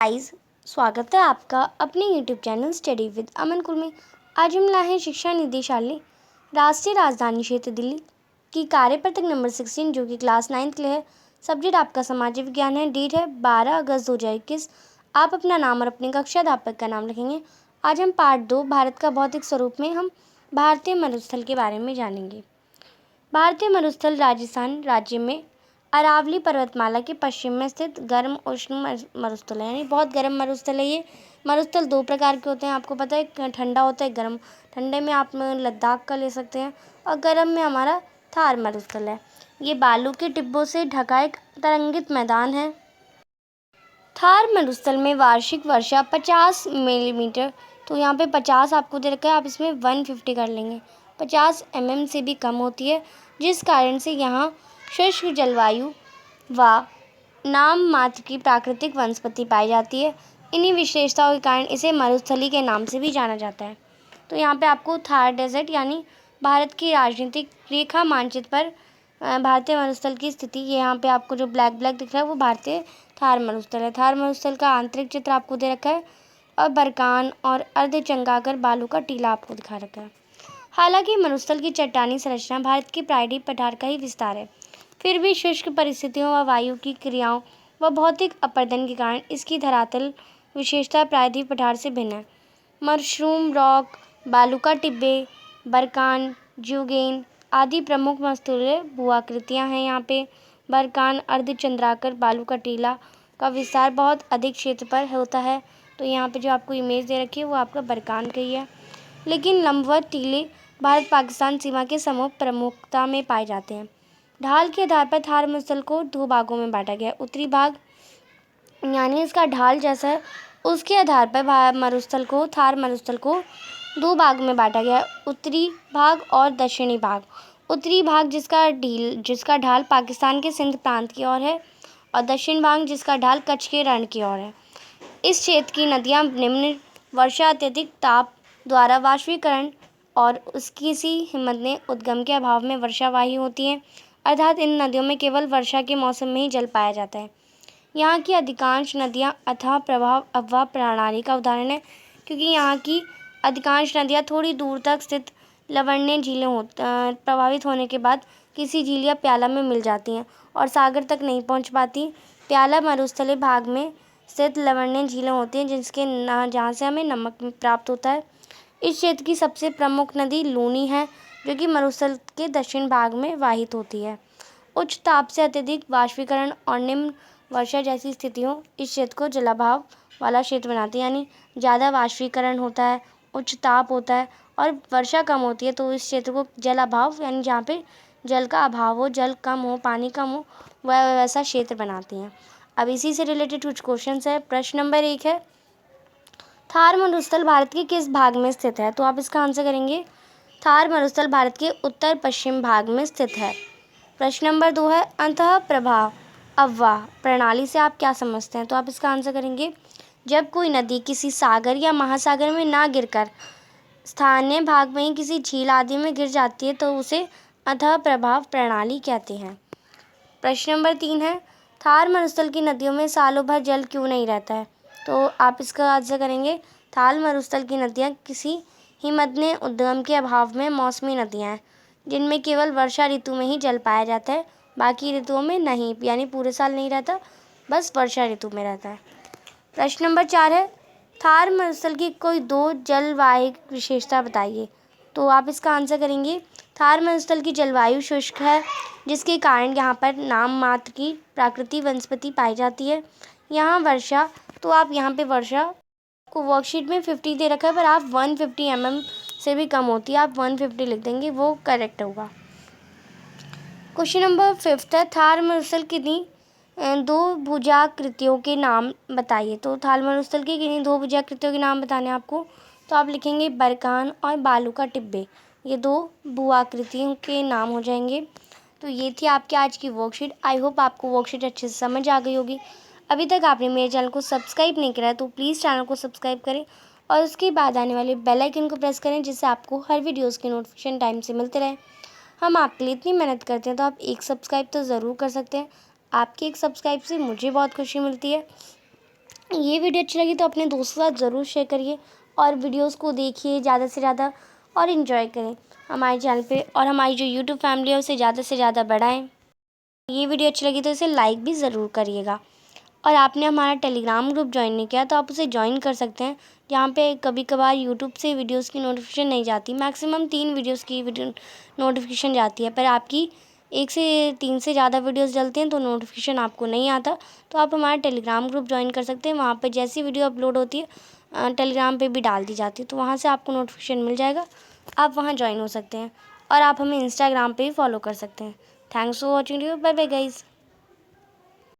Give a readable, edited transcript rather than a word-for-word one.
Guys, स्वागत है आपका अपने यूट्यूब चैनल स्टडी विद अमन कुल में। आज हम लाए हैं शिक्षा निदेशालय राष्ट्रीय राजधानी क्षेत्र दिल्ली की कार्यपत्रक नंबर 16 जो कि क्लास 9 के लिए है। सब्जेक्ट आपका सामाजिक विज्ञान है। डेट है 12 अगस्त 2021। आप अपना नाम और अपने कक्षा अध्यापक का नाम लिखेंगे। आज हम पार्ट 2 भारत का भौतिक स्वरूप में हम भारतीय मरुस्थल के बारे में जानेंगे। भारतीय मरुस्थल राजस्थान राज्य में अरावली पर्वतमाला के पश्चिम में स्थित गर्म उष्ण मरुस्थल है, यानी बहुत गर्म मरुस्थल है। ये मरुस्थल दो प्रकार के होते हैं, आपको पता है। एक ठंडा होता है, गर्म। ठंडे में आप लद्दाख का ले सकते हैं और गर्म में हमारा थार मरुस्थल है। ये बालू के टिब्बों से ढका एक तरंगित मैदान है। थार मरुस्थल में वार्षिक वर्षा 50 मिलीमीटर, तो यहाँ पे 50 आपको दे रखा है, आप इसमें 150 कर लेंगे। 50 से भी कम होती है, जिस कारण से यहाँ शुष्क जलवायु व नाम मात्र की प्राकृतिक वनस्पति पाई जाती है। इन्हीं विशेषताओं के कारण इसे मरुस्थली के नाम से भी जाना जाता है। तो यहाँ पे आपको थार डेजर्ट यानी भारत की राजनीतिक रेखा मानचित्र पर भारतीय मरुस्थल की स्थिति, ये यहाँ पे आपको जो ब्लैक दिख रहा है वो भारतीय थार मरुस्थल है। थार मरुस्थल का आंतरिक चित्र आपको दे रखा है और बरकान और अर्धचंद्राकार बालू का टीला आपको दिखा रखा है। हालांकि मरुस्थल की चट्टानी संरचना भारत के प्रायद्वीप पठार का ही विस्तार है, फिर भी शुष्क परिस्थितियों व वायु की क्रियाओं व भौतिक अपर्दन के कारण इसकी धरातल विशेषता प्रायद्वीप पठार से भिन्न है। मशरूम रॉक, बालू का टिब्बे, बरकान, ज्यूगेन आदि प्रमुख मरुस्थलीय भूआकृतियाँ हैं। यहाँ पे बरकान, अर्धचंद्राकार बालू का टीला का विस्तार बहुत अधिक क्षेत्र पर होता है। तो यहाँ पे जो आपको इमेज दे रखी है वो आपका बरकान का ही है। लेकिन लंबवत टीले भारत पाकिस्तान सीमा के समूह प्रमुखता में पाए जाते हैं। ढाल के आधार पर थार मरुस्थल को दो भागों में बांटा गया है। उत्तरी भाग यानी इसका ढाल जैसा है, उसके आधार पर थार मरुस्थल को दो भाग में बांटा गया है, उत्तरी भाग और दक्षिणी भाग। उत्तरी भाग जिसका ढाल पाकिस्तान के सिंध प्रांत की ओर है और दक्षिण भाग जिसका ढाल कच्छ के रण की ओर है। इस क्षेत्र की नदियाँ निम्न वर्षा, अत्यधिक ताप द्वारा वाष्पीकरण और उसकी सी हिम्मतने उद्गम के अभाव में वर्षावाही होती हैं, अर्थात इन नदियों में केवल वर्षा के मौसम में ही जल पाया जाता है। यहाँ की अधिकांश नदियाँ अथाह प्रवाह अववाह प्रणाली का उदाहरण है, क्योंकि यहाँ की अधिकांश नदियाँ थोड़ी दूर तक स्थित लवणीय झीलें प्रभावित होने के बाद किसी झील या प्याला में मिल जाती हैं और सागर तक नहीं पहुँच पाती। प्याला मरुस्थलीय भाग में स्थित लवणीय झीलें होती हैं जहाँ से हमें नमक प्राप्त होता है। इस क्षेत्र की सबसे प्रमुख नदी लूनी है, जो कि मरुस्थल के दक्षिण भाग में वाहित होती है। उच्च ताप से अत्यधिक वाष्पीकरण और निम्न वर्षा जैसी स्थितियों इस क्षेत्र को जलाभाव वाला क्षेत्र बनाती है, यानी ज़्यादा वाष्पीकरण होता है, उच्च ताप होता है और वर्षा कम होती है, तो इस क्षेत्र को जलाभाव यानी जहाँ पे जल का अभाव हो, जल कम हो, पानी कम हो, वह वैसा क्षेत्र बनाती हैं। अब इसी से रिलेटेड कुछ क्वेश्चन है। प्रश्न नंबर 1 है, थार मरुस्थल भारत के किस भाग में स्थित है? तो आप इसका आंसर करेंगे, थार मरुस्थल भारत के उत्तर पश्चिम भाग में स्थित है। प्रश्न नंबर 2 है, अंतः प्रवाह अववाह प्रणाली से आप क्या समझते हैं? तो आप इसका आंसर करेंगे, जब कोई नदी किसी सागर या महासागर में ना गिरकर स्थानीय भाग में ही किसी झील आदि में गिर जाती है तो उसे अंतः प्रवाह प्रणाली कहते हैं। प्रश्न नंबर 3 है, थार मरुस्थल की नदियों में सालों भर जल क्यों नहीं रहता है? तो आप इसका आंसर करेंगे, थार मरुस्थल की नदियाँ किसी हिमनदीय उद्गम के अभाव में मौसमी नदियाँ हैं, जिनमें केवल वर्षा ऋतु में ही जल पाया जाता है, बाकी ऋतुओं में नहीं, यानी पूरे साल नहीं रहता, बस वर्षा ऋतु में रहता है। प्रश्न नंबर 4 है, थार मरुस्थल की कोई दो जलवायु विशेषता बताइए। तो आप इसका आंसर करेंगे, थार मरुस्थल की जलवायु शुष्क है, जिसके कारण यहाँ पर नाम मात्र की प्राकृतिक वनस्पति पाई जाती है। यहाँ वर्षा, तो आप यहाँ पे वर्षा को वर्कशीट में 50 दे रखा है, पर आप 150 से भी कम होती है, आप 150 लिख देंगे, वो करेक्ट होगा। क्वेश्चन नंबर 5 है, थार मरुस्थल किन्हीं दो भुजाकृतियों के नाम बताइए। तो थार मरुस्थल की किन्हीं दो भुजाकृतियों के नाम बताने आपको, तो आप लिखेंगे बरकान और बालू का टिब्बे, ये दो भूआकृतियों के नाम हो जाएंगे। तो ये थी आपकी आज की वर्कशीट। आई होप आपको वर्कशीट अच्छे से समझ आ गई होगी। अभी तक आपने मेरे चैनल को सब्सक्राइब नहीं करा है तो प्लीज़ चैनल को सब्सक्राइब करें और उसके बाद आने वाले बेल आइकन को प्रेस करें, जिससे आपको हर वीडियोज़ की नोटिफिकेशन टाइम से मिलते रहे। हम आपके लिए इतनी मेहनत करते हैं, तो आप एक सब्सक्राइब तो ज़रूर कर सकते हैं। आपके एक सब्सक्राइब से मुझे बहुत खुशी मिलती है। ये वीडियो अच्छी लगी तो अपने दोस्तों के साथ ज़रूर शेयर करिए और वीडियोस को देखिए ज़्यादा से ज़्यादा और इन्जॉय करें हमारे चैनल पे, और हमारी जो यूट्यूब फैमिली है उसे ज़्यादा से ज़्यादा बढ़ाएं। ये वीडियो अच्छी लगी तो इसे लाइक भी ज़रूर करिएगा। और आपने हमारा टेलीग्राम ग्रुप ज्वाइन नहीं किया तो आप उसे ज्वाइन कर सकते हैं, जहाँ पे कभी कभार यूट्यूब से वीडियोस की नोटिफिकेशन नहीं जाती। मैक्सिमम 3 वीडियोस की वीडियो नोटिफिकेशन जाती है, पर आपकी 1 से 3 से ज़्यादा वीडियोस डलती हैं तो नोटिफिकेशन आपको नहीं आता। तो आप हमारा टेलीग्राम ग्रुप ज्वाइन कर सकते हैं। वहाँ पर जैसी वीडियो अपलोड होती है टेलीग्राम पे भी डाल दी जाती है, तो वहाँ से आपको नोटिफिकेशन मिल जाएगा, आप वहाँ ज्वाइन हो सकते हैं। और आप हमें इंस्टाग्राम पे भी फॉलो कर सकते हैं। Thanks for watching, bye bye guys.